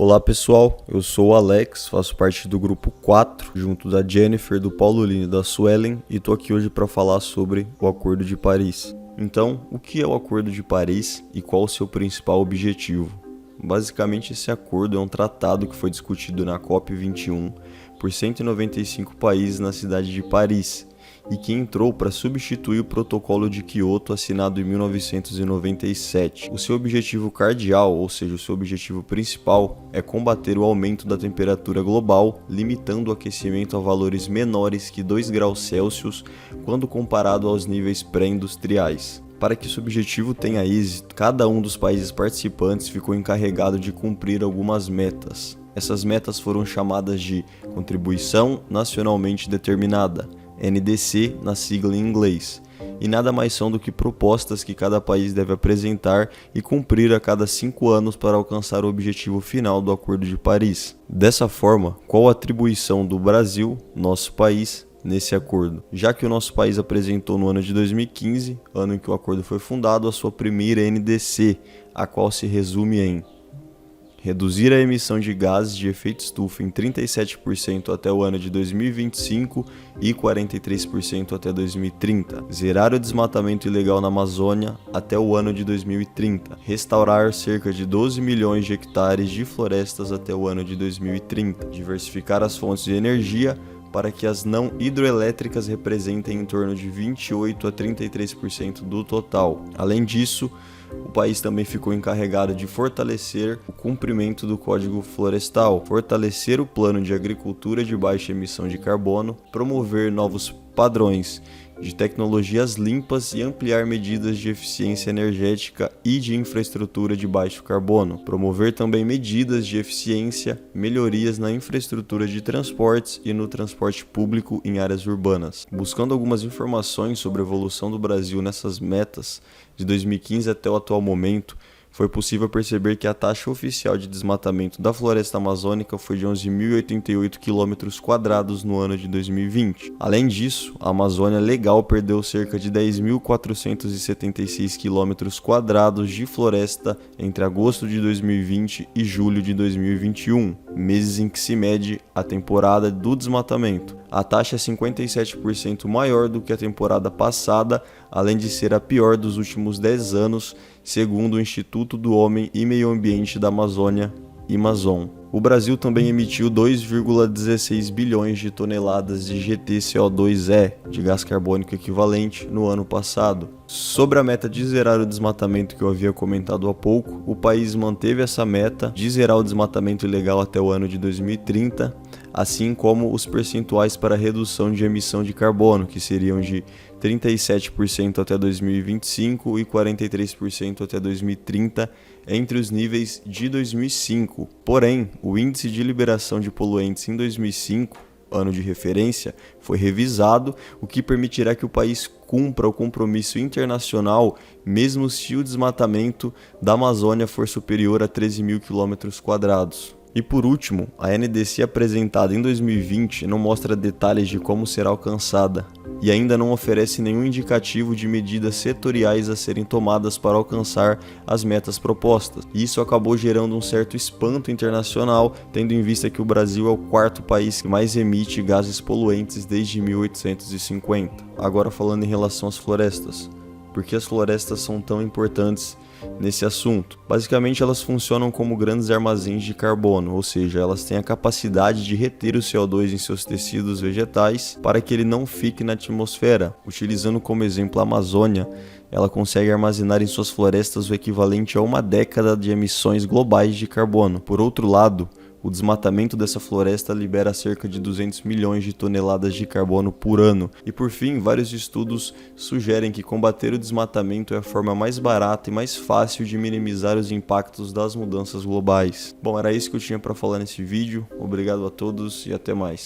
Olá pessoal, eu sou o Alex, faço parte do grupo 4, junto da Jennifer, do Paulino e da Suelen, e tô aqui hoje para falar sobre o Acordo de Paris. Então, o que é o Acordo de Paris e qual o seu principal objetivo? Basicamente, esse acordo é um tratado que foi discutido na COP21 por 195 países na cidade de Paris e que entrou para substituir o Protocolo de Kyoto assinado em 1997. O seu objetivo cardeal, ou seja, o seu objetivo principal, é combater o aumento da temperatura global, limitando o aquecimento a valores menores que 2 graus Celsius quando comparado aos níveis pré-industriais. Para que esse objetivo tenha êxito, cada um dos países participantes ficou encarregado de cumprir algumas metas. Essas metas foram chamadas de Contribuição Nacionalmente Determinada, NDC na sigla em inglês, e nada mais são do que propostas que cada país deve apresentar e cumprir a cada 5 anos para alcançar o objetivo final do Acordo de Paris. Dessa forma, qual a atribuição do Brasil, nosso país, nesse acordo? Já que o nosso país apresentou no ano de 2015, ano em que o acordo foi fundado, a sua primeira NDC, a qual se resume em reduzir a emissão de gases de efeito estufa em 37% até o ano de 2025 e 43% até 2030. Zerar o desmatamento ilegal na Amazônia até o ano de 2030. Restaurar cerca de 12 milhões de hectares de florestas até o ano de 2030. Diversificar as fontes de energia para que as não hidroelétricas representem em torno de 28 a 33% do total. Além disso, o país também ficou encarregado de fortalecer o cumprimento do Código Florestal, fortalecer o plano de agricultura de baixa emissão de carbono, promover novos padrões de tecnologias limpas e ampliar medidas de eficiência energética e de infraestrutura de baixo carbono. Promover também medidas de eficiência, melhorias na infraestrutura de transportes e no transporte público em áreas urbanas. Buscando algumas informações sobre a evolução do Brasil nessas metas, de 2015 até o atual momento, foi possível perceber que a taxa oficial de desmatamento da floresta amazônica foi de 11.088 km² no ano de 2020. Além disso, a Amazônia Legal perdeu cerca de 10.476 km² de floresta entre agosto de 2020 e julho de 2021, meses em que se mede a temporada do desmatamento. A taxa é 57% maior do que a temporada passada, além de ser a pior dos últimos 10 anos, segundo o Instituto do Homem e Meio Ambiente da Amazônia, Amazon. O Brasil também emitiu 2,16 bilhões de toneladas de GTCO2e, de gás carbônico equivalente, no ano passado. Sobre a meta de zerar o desmatamento que eu havia comentado há pouco, o país manteve essa meta de zerar o desmatamento ilegal até o ano de 2030, assim como os percentuais para redução de emissão de carbono, que seriam de 37% até 2025 e 43% até 2030, entre os níveis de 2005. Porém, o índice de liberação de poluentes em 2005, ano de referência, foi revisado, o que permitirá que o país cumpra o compromisso internacional, mesmo se o desmatamento da Amazônia for superior a 13.000 km². E por último, a NDC apresentada em 2020 não mostra detalhes de como será alcançada e ainda não oferece nenhum indicativo de medidas setoriais a serem tomadas para alcançar as metas propostas. E isso acabou gerando um certo espanto internacional, tendo em vista que o Brasil é o 4º país que mais emite gases poluentes desde 1850. Agora falando em relação às florestas. Por que as florestas são tão importantes nesse assunto? Basicamente, elas funcionam como grandes armazéns de carbono, ou seja, elas têm a capacidade de reter o CO2 em seus tecidos vegetais para que ele não fique na atmosfera. Utilizando como exemplo a Amazônia, ela consegue armazenar em suas florestas o equivalente a 1 década de emissões globais de carbono. Por outro lado, o desmatamento dessa floresta libera cerca de 200 milhões de toneladas de carbono por ano. E por fim, vários estudos sugerem que combater o desmatamento é a forma mais barata e mais fácil de minimizar os impactos das mudanças globais. Bom, era isso que eu tinha para falar nesse vídeo. Obrigado a todos e até mais.